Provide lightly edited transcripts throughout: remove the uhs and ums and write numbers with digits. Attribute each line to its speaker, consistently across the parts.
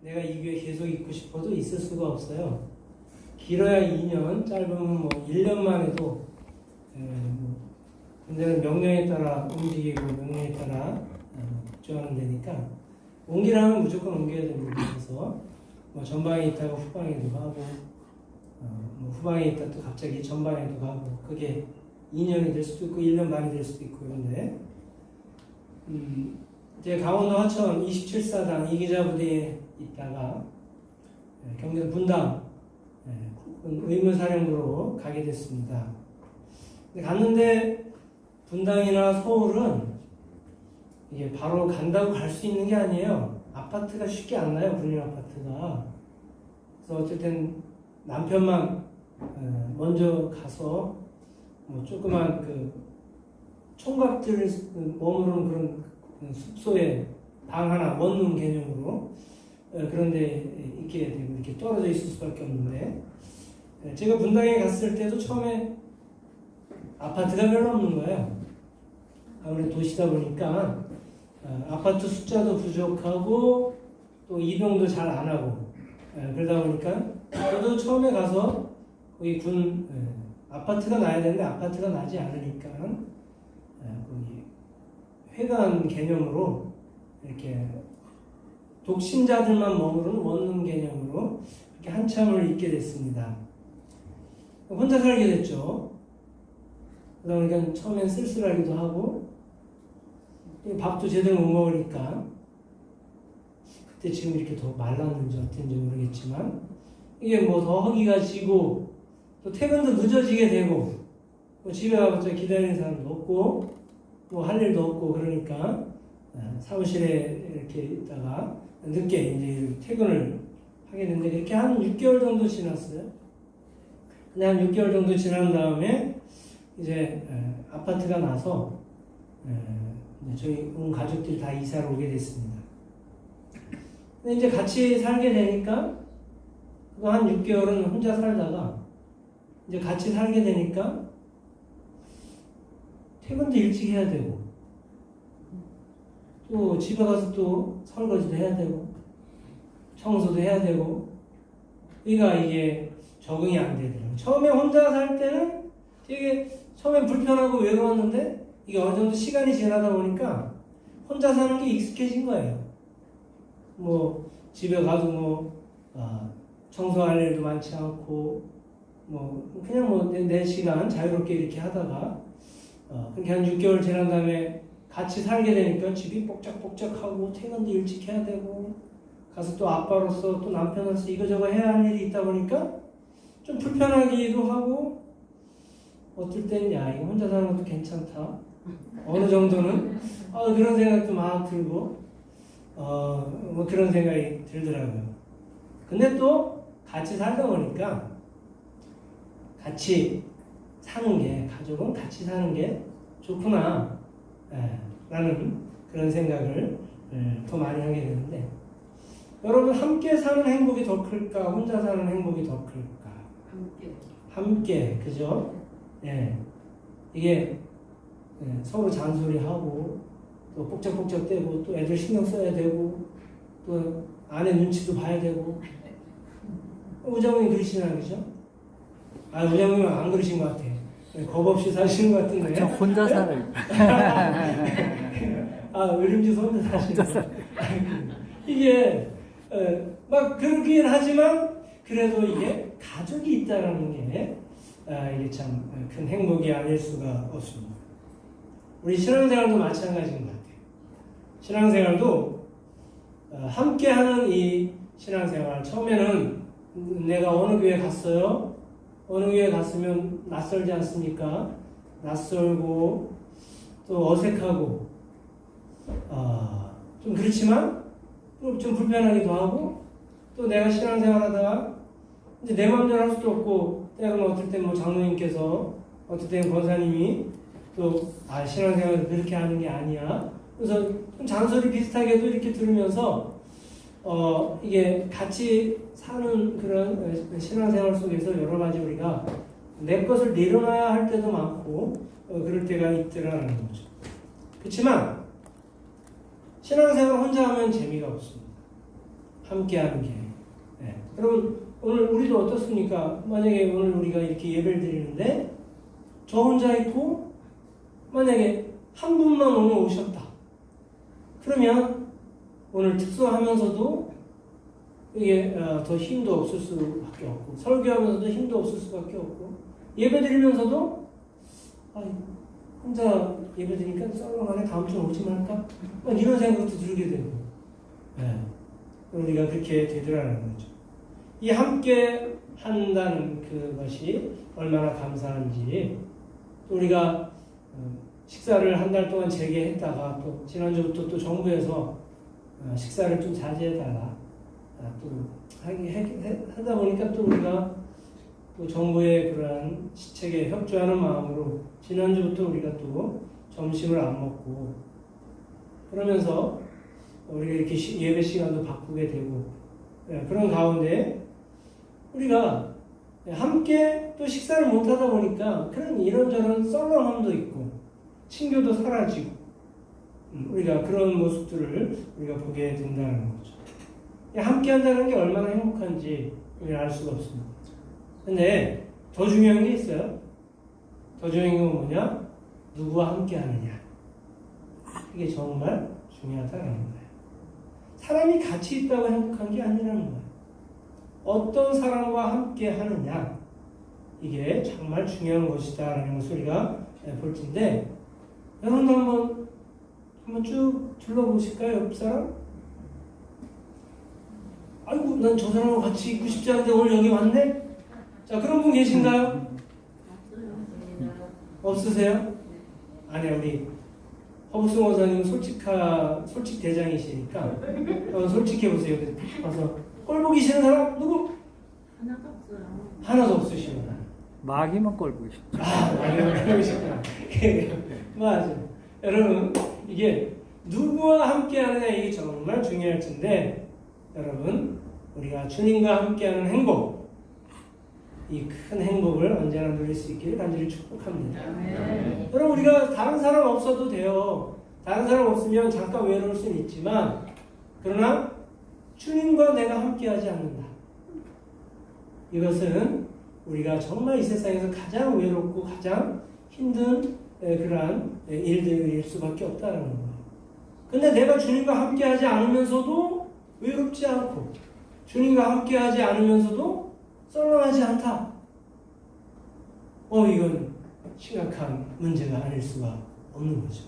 Speaker 1: 내가 이 교회 계속 있고 싶어도 있을 수가 없어요. 길어야 2년, 짧으면 뭐 1년만 해도 근데는 명령에 따라 움직이고 명령에 따라 복종하는 데니까 옮기라면 무조건 옮겨야 됩니다. 그래서 뭐 전방에 있다가 후방에도 가고 뭐 후방에 있다 또 갑자기 전방에도 가고 그게 2년이 될 수도 있고 1년 반이 될 수도 있고 그런데 이제 강원도 하천 27사단 이기자부대에 있다가 경기도 분당 의무사령부로 가게 됐습니다. 근데 갔는데 분당이나 서울은 이게 바로 간다고 갈 수 있는 게 아니에요. 아파트가 쉽게 안 나요. 군인 아파트가. 그래서 어쨌든 남편만 먼저 가서 뭐 조그만 그 총각들 머무르는 그런 숙소에 방 하나 원룸 개념으로 그런데 있게 되고 이렇게 떨어져 있을 수밖에 없는데 제가 분당에 갔을 때도 처음에 아파트가 별로 없는 거예요. 아무래도 도시다 보니까 아파트 숫자도 부족하고 또 이동도 잘 안 하고 그러다 보니까 저도 처음에 가서 거기 군 아파트가 나야 되는데 아파트가 나지 않으니까 거기 회관 개념으로 이렇게 독신자들만 머무르는 원룸 개념으로 이렇게 한참을 있게 됐습니다. 혼자 살게 됐죠. 그러다 보니까 처음엔 쓸쓸하기도 하고 밥도 제대로 못 먹으니까 그때 지금 이렇게 더 말랐는지 어땠는지 모르겠지만 이게 뭐 더 허기가 지고 또 퇴근도 늦어지게 되고 뭐 집에 가서 기다리는 사람도 없고 뭐 할 일도 없고 그러니까 사무실에 이렇게 있다가 늦게 이제 퇴근을 하게 됐는데 그렇게 한 6개월 정도 지났어요. 근데 한 6개월 정도 지난 다음에 이제 아파트가 나서 저희 온 가족들이 다 이사를 오게 됐습니다. 근데 이제 같이 살게 되니까 그거 한 6개월은 혼자 살다가 이제 같이 살게 되니까 퇴근도 일찍 해야 되고 또 집에 가서 또 설거지도 해야 되고 청소도 해야 되고 그러니까 이게 적응이 안 되더라고요. 처음에 혼자 살 때는 되게 처음엔 불편하고 외로웠는데 이게 어느 정도 시간이 지나다 보니까 혼자 사는 게 익숙해진 거예요. 뭐 집에 가도 뭐 청소할 일도 많지 않고 뭐 그냥 뭐 내 시간 자유롭게 이렇게 하다가 그렇게 한 6개월 지난 다음에 같이 살게 되니까 집이 뽁짝뽁짝하고 퇴근도 일찍 해야 되고 가서 또 아빠로서 또 남편으로서 이거저거 해야 할 일이 있다 보니까 좀 불편하기도 하고 어떨 땐 야 이거 혼자 사는 것도 괜찮다 어느 정도는 그런 생각도 막 들고 뭐 그런 생각이 들더라고요. 근데 또 같이 살다 보니까 같이 사는 게 가족은 같이 사는 게 좋구나 라는 그런 생각을 더 많이 하게 되는데 여러분 함께 사는 행복이 더 클까 혼자 사는 행복이 더 클까? 함께 그죠? 이게 서로 잔소리하고 또 복적복적대고 또 애들 신경 써야 되고 또 아내 눈치도 봐야 되고 우장님 그러시나 그죠? 우장님은 안 그러신 것 같아. 겁 없이 사시는 것 같은데.
Speaker 2: 저 혼자 살아요.
Speaker 1: 의림주 혼자 사시는 거. 이게 막 그러긴 하지만 그래도 이게 가족이 있다는 게 이게 참 큰 행복이 아닐 수가 없습니다. 우리 신앙생활도 마찬가지인 것 같아요. 신앙생활도 함께하는 이 신앙생활 처음에는 내가 어느 교회 갔어요? 어느 교회 갔으면 낯설지 않습니까? 낯설고 또 어색하고 좀 그렇지만 또 좀 불편하기도 하고 또 내가 신앙생활하다가 이제 내 마음대로 할 수도 없고 때로는 어떨 땐 뭐 장로님께서 어떨 땐 권사님이 또 신앙생활을 그렇게 하는 게 아니야. 그래서 좀 잔소리 비슷하게도 이렇게 들으면서 이게 같이 사는 그런 신앙생활 속에서 여러 가지 우리가 내 것을 내려놔야 할 때도 많고 그럴 때가 있더라는 거죠. 그렇지만 신앙생활 혼자 하면 재미가 없습니다. 함께하는 게. 네. 여러분 오늘 우리도 어떻습니까? 만약에 오늘 우리가 이렇게 예배를 드리는데 저 혼자 있고 만약에 한 분만 오늘 오셨다. 그러면 오늘 특수하면서도 이게 더 힘도 없을 수밖에 없고 설교하면서도 힘도 없을 수밖에 없고 예배드리면서도 혼자 예배드리니까 썰렁하네 다음 주에 오지 말까? 이런 생각도 들게 되고 네. 우리가 그렇게 되더라는 거죠. 이 함께 한다는 그것이 얼마나 감사한지 또 우리가 식사를 한 달 동안 재개했다가 또 지난주부터 또 정부에서 식사를 좀 자제해달라 또 하다 보니까 또 우리가 또 정부의 그러한 시책에 협조하는 마음으로 지난주부터 우리가 또 점심을 안 먹고 그러면서 우리가 이렇게 예배 시간도 바꾸게 되고 그런 가운데 우리가 함께 또 식사를 못 하다 보니까 그런 이런저런 썰렁함도 있고 친교도 사라지고 우리가 그런 모습들을 우리가 보게 된다는 거죠. 함께 한다는 게 얼마나 행복한지 우리는 알 수가 없습니다. 근데 더 중요한 게 있어요. 더 중요한 건 뭐냐? 누구와 함께 하느냐. 이게 정말 중요하다는 거예요. 사람이 같이 있다고 행복한 게 아니라는 거예요. 어떤 사람과 함께 하느냐. 이게 정말 중요한 것이다라는 것을 우리가 볼 텐데 여러분도 한번 쭉 둘러보실까요? 옆 사람? 아이고 난 저 사람하고 같이 있고 싶지 않은데 오늘 여기 왔네? 자 그런 분 계신가요? 없으세요? 아니 우리 허부승 원사님 솔직 대장이시니까 솔직해보세요. 와서 꼴 보기 싫은 사람 누구?
Speaker 2: 하나도 없어요.
Speaker 1: 하나도 없으시구나.
Speaker 3: 마귀만 꼴 보기 싫죠.
Speaker 1: 마귀만 꼴 보기 싫구나. 맞아. 여러분 이게 누구와 함께 하느냐 이게 정말 중요할 텐데 여러분 우리가 주님과 함께하는 행복 이 큰 행복을 언제나 누릴 수 있기를 간절히 축복합니다. 여러분 우리가 다른 사람 없어도 돼요. 다른 사람 없으면 잠깐 외로울 수는 있지만 그러나 주님과 내가 함께하지 않는다. 이것은 우리가 정말 이 세상에서 가장 외롭고 가장 힘든 그러한 일들일 수밖에 없다는 거예요. 근데 내가 주님과 함께하지 않으면서도 외롭지 않고 주님과 함께하지 않으면서도 썰렁하지 않다. 이건 심각한 문제가 아닐 수가 없는 거죠.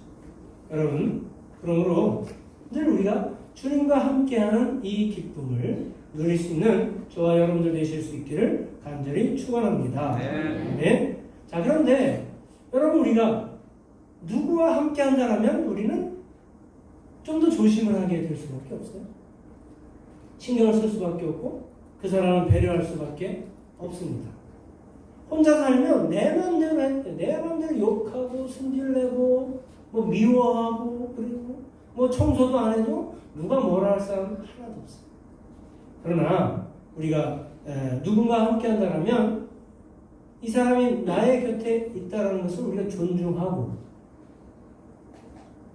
Speaker 1: 여러분, 그러므로 늘 우리가 주님과 함께하는 이 기쁨을 누릴 수 있는 저와 여러분들 되실 수 있기를 간절히 축원합니다. 네. 자, 그런데 여러분 우리가 누구와 함께한다면 우리는 좀 더 조심을 하게 될 수밖에 없어요. 신경을 쓸 수밖에 없고 그 사람을 배려할 수밖에 없습니다. 혼자 살면 내 마음대로 욕하고 승질내고 미워하고 그리고 청소도 안 해도 누가 뭐라 할 사람 하나도 없어요. 그러나 우리가 누군가 함께 한다면 이 사람이 나의 곁에 있다는 것을 우리가 존중하고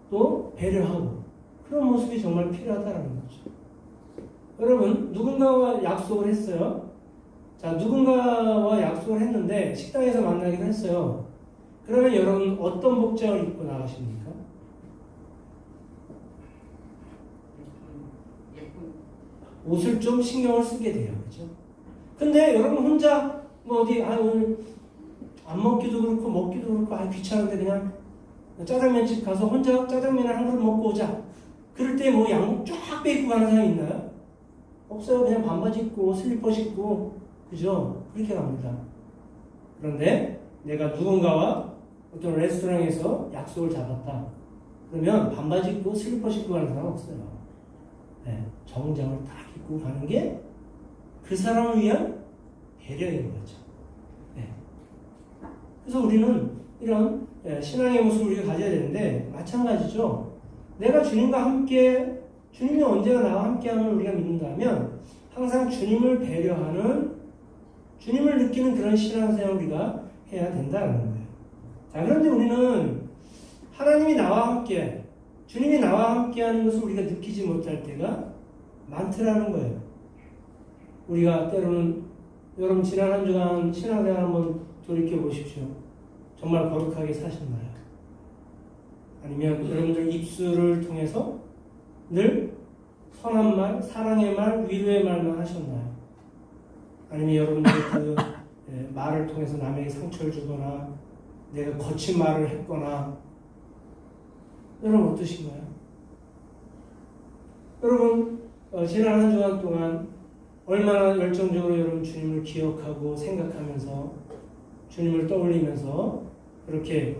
Speaker 1: 또 배려하고 그런 모습이 정말 필요하다는 거죠. 여러분 누군가와 약속을 했어요. 자, 누군가와 약속을 했는데 식당에서 만나기로 했어요. 그러면 여러분 어떤 복장을 입고 나가십니까? 옷을 좀 신경을 쓰게 돼요. 그렇죠? 근데 여러분 혼자 어디 오늘 안 먹기도 그렇고 먹기도 그렇고 귀찮은데 그냥 짜장면집 가서 혼자 짜장면을 한 그릇 먹고 오자. 그럴 때 양복 쫙 빼입고 가는 사람이 있나요? 없어요. 그냥 반바지 입고 슬리퍼 신고 그죠? 그렇게 갑니다. 그런데 내가 누군가와 어떤 레스토랑에서 약속을 잡았다. 그러면 반바지 입고 슬리퍼 신고 가는 사람 없어요. 네, 정장을 딱 입고 가는 게 그 사람을 위한 배려인 거죠. 네. 그래서 우리는 이런 신앙의 모습을 우리가 가져야 되는데 마찬가지죠. 내가 주님과 함께 주님이 언제나 나와 함께하면 우리가 믿는다면 항상 주님을 배려하는 주님을 느끼는 그런 신앙생활을 우리가 해야 된다는 거예요. 자, 그런데 우리는 하나님이 나와 함께 주님이 나와 함께하는 것을 우리가 느끼지 못할 때가 많더라는 거예요. 우리가 때로는 여러분 지난 한 주간 신앙생활 한번 돌이켜 보십시오. 정말 거룩하게 사셨나요? 아니면 여러분들 입술을 통해서 늘 선한 말, 사랑의 말, 위로의 말만 하셨나요? 아니면 여러분들 그 말을 통해서 남에게 상처를 주거나 내가 거친 말을 했거나 여러분 어떠신가요? 여러분 지난 한 주간 동안 얼마나 열정적으로 여러분 주님을 기억하고 생각하면서 주님을 떠올리면서 그렇게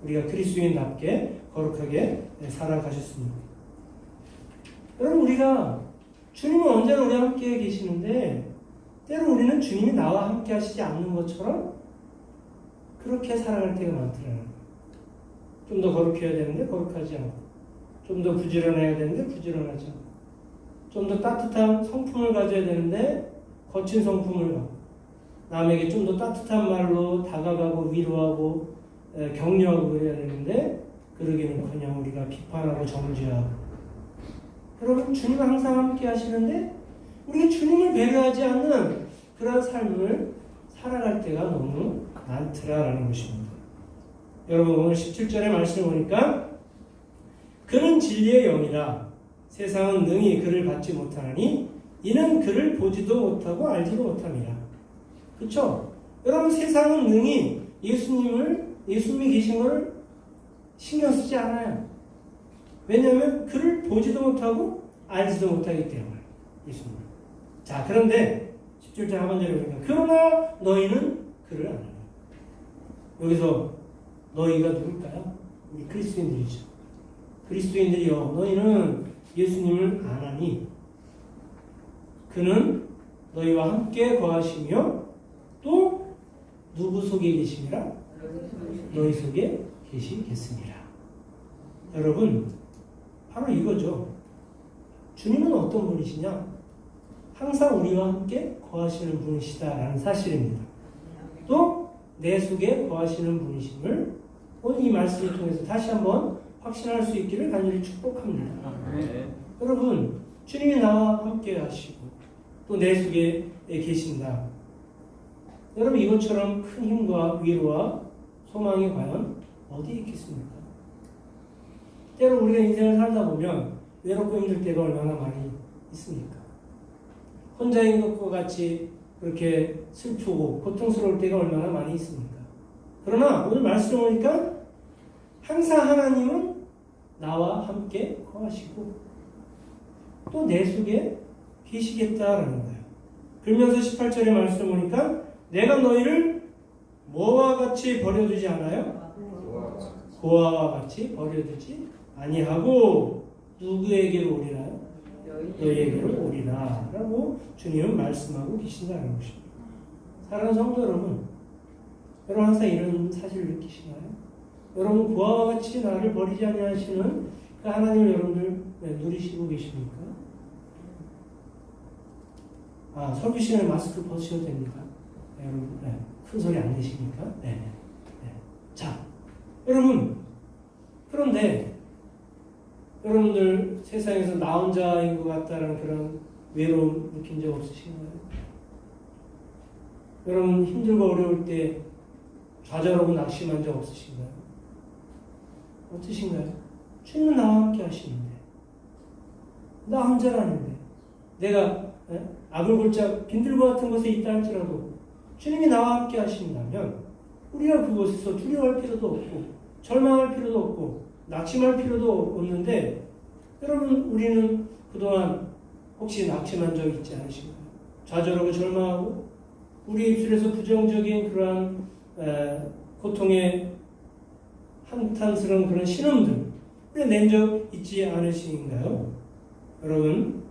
Speaker 1: 우리가 그리스도인답게 거룩하게 살아가셨습니다. 여러분 우리가 주님은 언제나 우리와 함께 계시는데 때로 우리는 주님이 나와 함께 하시지 않는 것처럼 그렇게 살아갈 때가 많더라고요. 좀 더 거룩해야 되는데 거룩하지 않고 좀 더 부지런해야 되는데 부지런하지 않고 좀 더 따뜻한 성품을 가져야 되는데 거친 성품을 갖고 남에게 좀 더 따뜻한 말로 다가가고 위로하고 격려하고 그래야 되는데 그러기는커녕 우리가 비판하고 정죄하고 여러분 주님은 항상 함께 하시는데 우리가 주님을 배려하지 않는 그런 삶을 살아갈 때가 너무 많더라라는 것입니다. 여러분 오늘 17절의 말씀을 보니까 그는 진리의 영이라 세상은 능히 그를 받지 못하나니 이는 그를 보지도 못하고 알지도 못함이라. 그렇죠? 여러분 세상은 능히 예수님이 계신 것을 신경 쓰지 않아요. 왜냐하면 그를 보지도 못하고 알지도 못하기 때문에 예수님. 자 그런데 17절 하반절에 보니까 그러나 너희는 그를 아느냐. 여기서 너희가 누굴까요? 우리 그리스도인들이죠. 그리스도인들이여 너희는 예수님을 아나니 그는 너희와 함께 거하시며 또 누구 속에 계심이라? 너희 속에 계시겠습니다. 여러분 바로 이거죠. 주님은 어떤 분이시냐? 항상 우리와 함께 거하시는 분이시다라는 사실입니다. 또 내 속에 거하시는 분이심을 오늘 이 말씀을 통해서 다시 한번 확신할 수 있기를 간절히 축복합니다. 여러분 주님이 나와 함께 하시고 또 내 속에 계신다. 여러분 이것처럼 큰 힘과 위로와 소망이 과연 어디에 있겠습니까? 때로 우리가 인생을 살다 보면 외롭고 힘들 때가 얼마나 많이 있습니까? 혼자인 것과 같이 그렇게 슬프고 고통스러울 때가 얼마나 많이 있습니까? 그러나 오늘 말씀을 보니까 항상 하나님은 나와 함께 거하시고 또 내 속에 계시겠다라는 거예요. 그러면서 18절의 말씀을 보니까 내가 너희를 뭐와 같이 버려두지 않아요? 고아와 같이 버려두지 아니하고 누구에게로 오리나요? 너희에게로 오리라 라고 주님은 말씀하고 계신다는 것입니다. 사랑하는 성도 여러분, 여러분 항상 이런 사실을 느끼시나요? 여러분 고아와 같이 나를 버리지 아니하시는 그 하나님을 여러분들 누리시고 계십니까? 설교 시간에 마스크 벗으셔도 됩니까? 여러분 큰 소리 안 내십니까? 네. 자, 여러분 그런데 여러분들 세상에서 나 혼자인 것 같다는 그런 외로움 느낀 적 없으신가요? 여러분 힘들고 어려울 때 좌절하고 낙심한 적 없으신가요? 어떠신가요? 주님은 나와 함께 하시는데 나 혼자라는데 내가 아글골짝 빈들과 같은 곳에 있다 할지라도 주님이 나와 함께 하신다면 우리가 그곳에서 두려워할 필요도 없고 절망할 필요도 없고 낙심할 필요도 없는데 여러분 우리는 그동안 혹시 낙심한 적 있지 않으신가요? 좌절하고 절망하고 우리 입술에서 부정적인 그러한 고통의 한탄스러운 그런 신음들 낸 적 있지 않으신가요? 여러분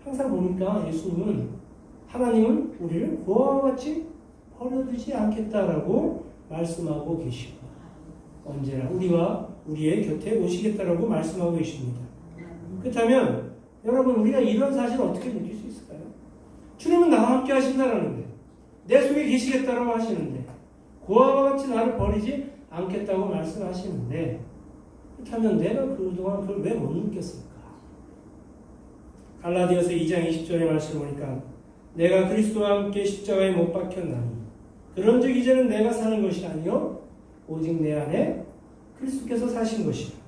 Speaker 1: 항상 보니까 예수님은 하나님은 우리를 고아와 같이 버려두지 않겠다라고 말씀하고 계시고 언제나 우리와 우리의 곁에 오시겠다라고 말씀하고 계십니다. 그렇다면 여러분 우리가 이런 사실을 어떻게 느낄 수 있을까요? 주님은 나와 함께 하신다라는데 내 속에 계시겠다라고 하시는데 고아와 같이 나를 버리지 않겠다고 말씀하시는데 그렇다면 내가 그동안 그걸 왜 못 느꼈을까? 갈라디아서 2장 20절의 말씀을 보니까 내가 그리스도와 함께 십자가에 못 박혔나니 그런즉 이제는 내가 사는 것이 아니요 오직 내 안에 그리스도께서 사신 것이라.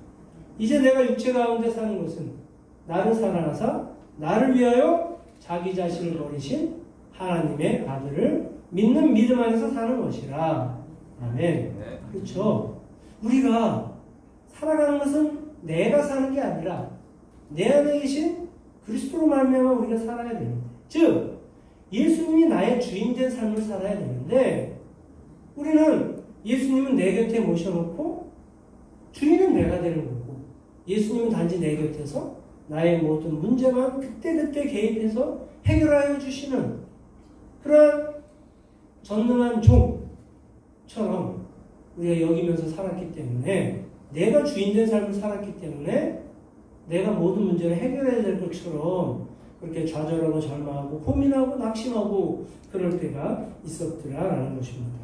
Speaker 1: 이제 내가 육체 가운데 사는 것은 나를 사랑하사 나를 위하여 자기 자신을 버리신 하나님의 아들을 믿는 믿음 안에서 사는 것이라. 아멘.
Speaker 2: 네.
Speaker 1: 그렇죠. 우리가 살아가는 것은 내가 사는 게 아니라 내 안에 계신 그리스도로 말미암아 우리가 살아야 되는데, 즉 예수님이 나의 주인된 삶을 살아야 되는데, 우리는 예수님은 내 곁에 모셔놓고 주인은 내가 되는 거고, 예수님은 단지 내 곁에서 나의 모든 문제만 그때그때 개입해서 해결하여 주시는 그러한 전능한 종처럼 우리가 여기면서 살았기 때문에, 내가 주인된 삶을 살았기 때문에 내가 모든 문제를 해결해야 될 것처럼 그렇게 좌절하고 절망하고 고민하고 낙심하고 그럴 때가 있었더라라는 것입니다.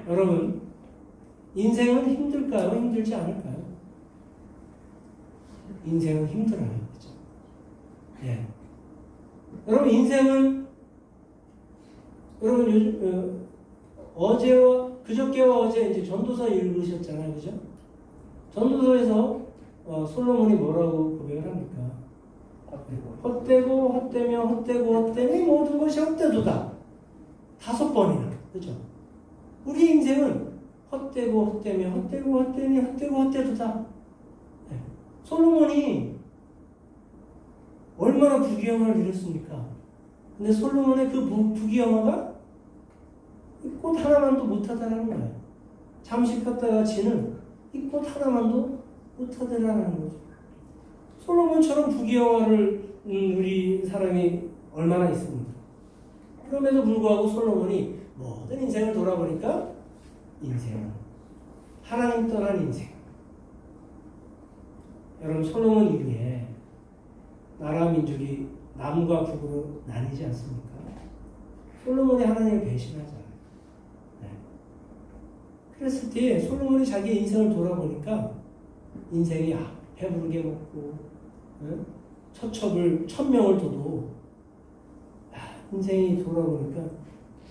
Speaker 1: 여러분, 인생은 힘들까요? 힘들지 않을까요? 인생은 힘들어요. 그렇죠? 예. 여러분, 인생은 여러분 요즘 어제와 그저께와 어제 이제 전도서 읽으셨잖아요. 그죠? 전도서에서 솔로몬이 뭐라고 고백을 합니까? 헛되고 헛되며 헛되고 헛되니 모든 것이 헛되도다. 5번이나. 그죠? 우리 인생은 헛되고 헛되며 헛되고 헛되니 헛되고 헛되도다. 네. 솔로몬이 얼마나 부귀영화를 이뤘습니까? 근데 솔로몬의 그 부귀영화가 꽃 하나만도 못하다라는 거예요. 잠시 폈다가 지는 이 꽃 하나만도 못하다라는 거죠. 솔로몬처럼 부귀영화를 우리 사람이 얼마나 있습니까? 그럼에도 불구하고 솔로몬이 모든 인생을 돌아보니까 인생은 하나님 떠난 인생. 여러분, 솔로몬 이후에 나라 민족이 남과 북으로 나뉘지 않습니까? 솔로몬이 하나님을 배신하잖아요. 네. 그랬을 때 솔로몬이 자기 인생을 돌아보니까 인생이 배부르게 먹고 처첩을 1000명을 둬도 인생이 돌아보니까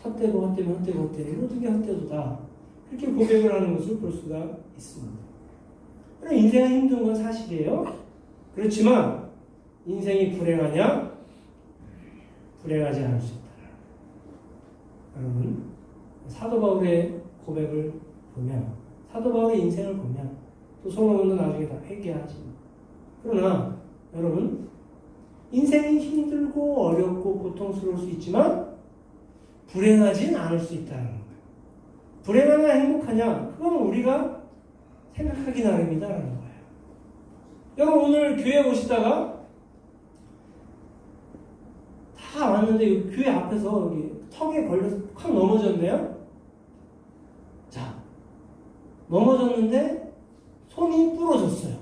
Speaker 1: 헛되고 헛되면 헛되고 헛되니 모든 게 헛되도다. 그렇게 고백을 하는 것을 볼 수가 있습니다. 그럼 인생은 힘든 건 사실이에요. 그렇지만 인생이 불행하냐? 불행하지 않을 수 있다. 여러분, 사도 바울의 고백을 보면, 사도 바울의 인생을 보면, 또 솔로몬도 나중에 다 회개하지. 그러나 여러분, 인생이 힘들고 어렵고 고통스러울 수 있지만 불행하진 않을 수 있다는 거예요. 불행하냐 행복하냐, 그건 우리가 생각하기 나름이다라는 거예요. 여러분, 오늘 교회 오시다가 다 왔는데 교회 앞에서 여기 턱에 걸려서 확 넘어졌네요. 자, 넘어졌는데 손이 부러졌어요.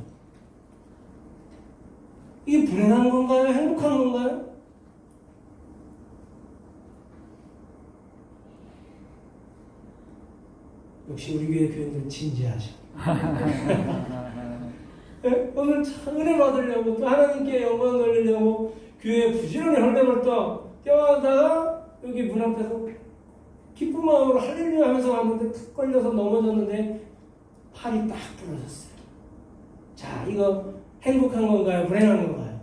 Speaker 1: 이게 불행한 건가요? 행복한 건가요? 역시 우리 교회 교인들 진지하죠. 오늘 참 은혜 받으려고 또 하나님께 영광 돌리려고 교회 부지런히 헐레벌떡 뛰어가다가 여기 문 앞에서 기쁜 마음으로 할렐루야 하면서 왔는데 툭 걸려서 넘어졌는데 팔이 딱 부러졌어요. 자, 이거 행복한 건가요? 불행한 건가요?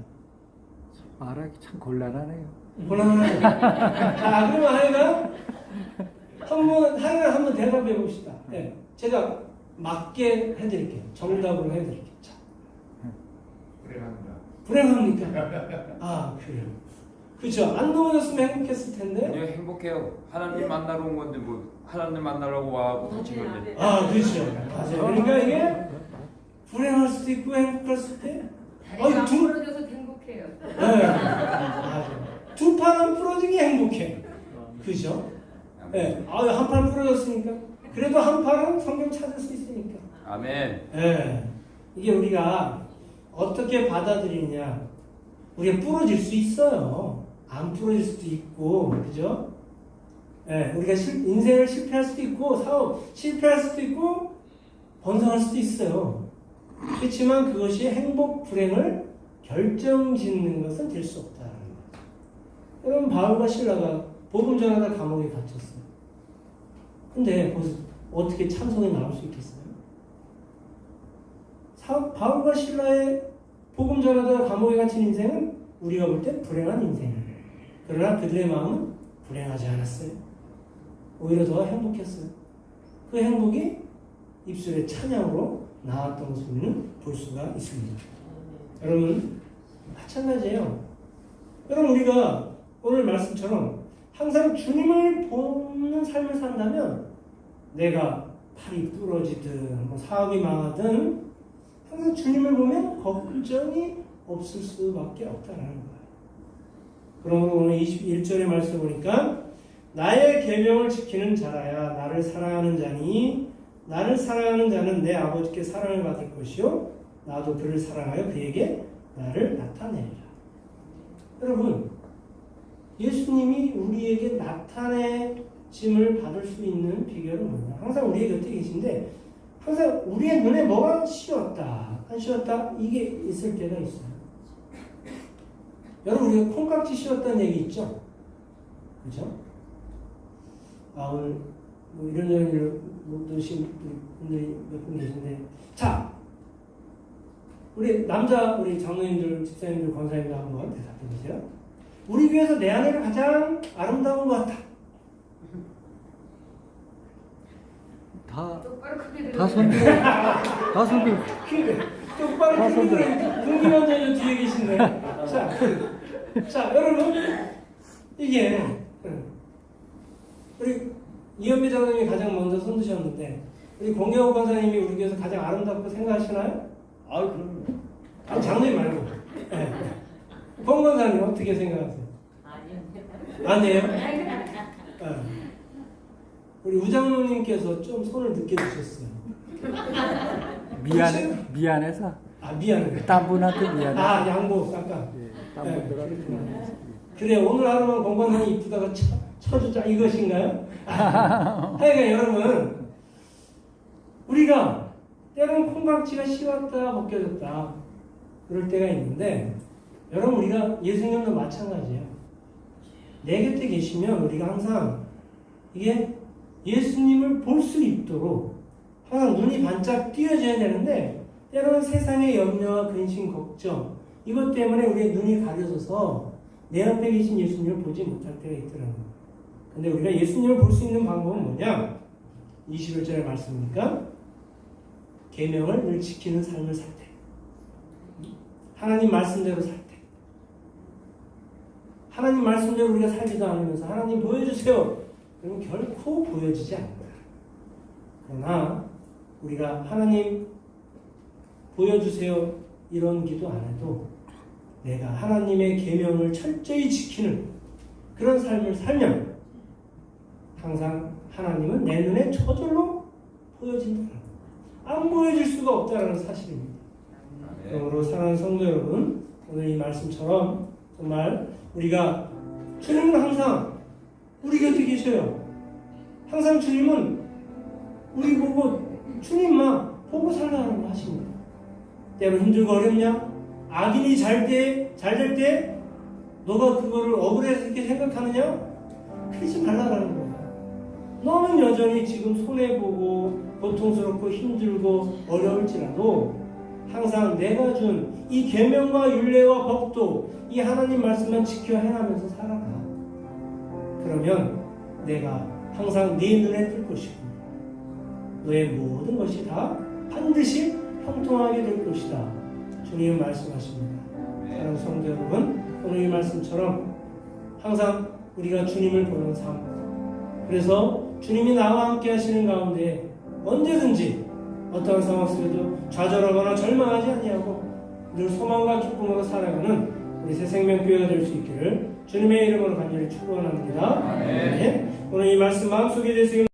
Speaker 3: 말하기 참 곤란하네요.
Speaker 1: 곤란하죠. 자, 그러면 하여간 한번 대답해 봅시다. 네, 제가 맞게 해드릴게요. 정답으로 해드릴게요. 자.
Speaker 2: 불행합니다.
Speaker 1: 불행합니까? 아, 그래요. 그죠? 안 넘어졌으면 행복했을 텐데.
Speaker 2: 아니요, 행복해요. 하나님 만나러 온 건데 뭐 하나님 만나려고 와고 다친 건데.
Speaker 1: 아, 그렇죠. 맞아요. 그러니까 이게 불행할 수도 있고 행복할 수도 있고.
Speaker 4: 다리가 안 부러져서 행복해요.
Speaker 1: 네, 맞아요. 두 팔은 부러진 게 행복해. 그죠? 네. 아, 한 팔 부러졌으니까. 그래도 한 팔은 성경 찾을 수 있으니까.
Speaker 2: 아멘.
Speaker 1: 네. 이게 우리가 어떻게 받아들이냐. 우리가 부러질 수 있어요. 안 부러질 수도 있고, 그죠? 네. 우리가 인생을 실패할 수도 있고, 사업 실패할 수도 있고, 번성할 수도 있어요. 그렇지만 그것이 행복, 불행을 결정짓는 것은 될 수 없다는 거죠. 여러분 바울과 실라가 복음 전하다 감옥에 갇혔어요. 근데 거기서 어떻게 찬송이 나올 수 있겠어요? 바울과 실라의 복음 전하다 감옥에 갇힌 인생은 우리가 볼 때 불행한 인생이에요. 그러나 그들의 마음은 불행하지 않았어요. 오히려 더 행복했어요. 그 행복이 입술의 찬양으로 나왔던 것을 우리는 볼 수가 있습니다. 여러분 마찬가지예요. 여러분 우리가 오늘 말씀처럼 항상 주님을 보는 삶을 산다면 내가 팔이 부러지든 뭐 사업이 망하든 항상 주님을 보면 걱정이 없을 수밖에 없다는 거예요. 그러므로 오늘 21절의 말씀 보니까 나의 계명을 지키는 자라야 나를 사랑하는 자니 나를 사랑하는 자는 내 아버지께 사랑을 받을 것이요 나도 그를 사랑하여 그에게 나를 나타내리라. 여러분 예수님이 우리에게 나타내심을 받을 수 있는 비결은 뭐냐? 항상 우리 곁에 계신데 항상 우리의 눈에 뭐가 씌었다 안 씌었다 이게 있을 때가 있어요. 여러분 우리가 콩깍지 씌웠다는 얘기 있죠? 그죠? 오늘 뭐 이런저런 일을 못 드신 분들이 몇 분 계신데 자 우리 장로님들, 집사님들, 권사님들 한번 대답해 보세요. 우리 교회에서 내 아내가 가장 아름다운 것 같아.
Speaker 4: 똑바로 크게
Speaker 3: 다 손들. 다 손들.
Speaker 1: 그래. 똑바로 크게 궁금한 뒤에 계신데. 자, 여러분 이게 우리 이현미 장로님이 가장 먼저 손 드셨는데 우리 공경호 권사님이 우리 교회에서 가장 아름답고 생각하시나요?
Speaker 2: 그럼요.
Speaker 1: 아니 장로님 말고. 네. 권 권사님 어떻게 생각하세요? 아니에요? 우리 우장로님께서 좀 손을 늦게 드셨어요.
Speaker 3: 미안해서.
Speaker 1: 미안해.
Speaker 3: 딴 분한테 미안해.
Speaker 1: 양보 깜깜.
Speaker 3: 딴 분들한테.
Speaker 1: 그래 오늘 하루만 권권사님 이쁘다가 쳐주자 이것인가요? 하여간 여러분 우리가 때론 콩깍지가 씌웠다 벗겨졌다 그럴 때가 있는데 여러분 우리가 예수님도 마찬가지예요. 내 곁에 계시면 우리가 항상 이게 예수님을 볼 수 있도록 항상 눈이 반짝 띄어져야 되는데 때로는 세상의 염려와 근심, 걱정 이것 때문에 우리의 눈이 가려져서 내 옆에 계신 예수님을 보지 못할 때가 있더라고요. 근데 우리가 예수님을 볼 수 있는 방법은 뭐냐? 21절의 말씀이니까 계명을 늘 지키는 삶을 살 때, 하나님 말씀대로 살 때, 하나님 말씀대로 우리가 살지도 않으면서 하나님 보여주세요. 그러면 결코 보여지지 않는다. 그러나 우리가 하나님 보여주세요 이런 기도 안 해도 내가 하나님의 계명을 철저히 지키는 그런 삶을 살면 항상 하나님은 내 눈에 저절로 보여진다. 안 보여질 수가 없다는 사실입니다. 그러므로 사랑하는 성도 여러분, 오늘 이 말씀처럼 정말 우리가 주님은 항상 우리 곁에 계셔요. 항상 주님은 우리 보고 주님만 보고 살라는 거 하십니다. 때로 힘들고 어렵냐? 악인이 잘 될 때 너가 그거를 억울해서 이렇게 생각하느냐? 그러지 말라는 거예요. 너는 여전히 지금 손해보고 고통스럽고 힘들고 어려울지라도 항상 내가 준 이 계명과 율례와 법도 이 하나님 말씀만 지켜 행하면서 살아가. 그러면 내가 항상 네 눈에 뜰 것이고 너의 모든 것이 다 반드시 형통하게 될 것이다. 주님은 말씀하십니다. 사랑하는 성도 여러분, 오늘 이 말씀처럼 항상 우리가 주님을 보는 삶, 그래서 주님이 나와 함께 하시는 가운데 언제든지 어떠한 상황 속에도 좌절하거나 절망하지 아니하고 늘 소망과 기쁨으로 살아가는 우리 새생명교회가 될 수 있기를 주님의 이름으로 간절히 축원합니다. 오늘 이 말씀 마음속에 대해서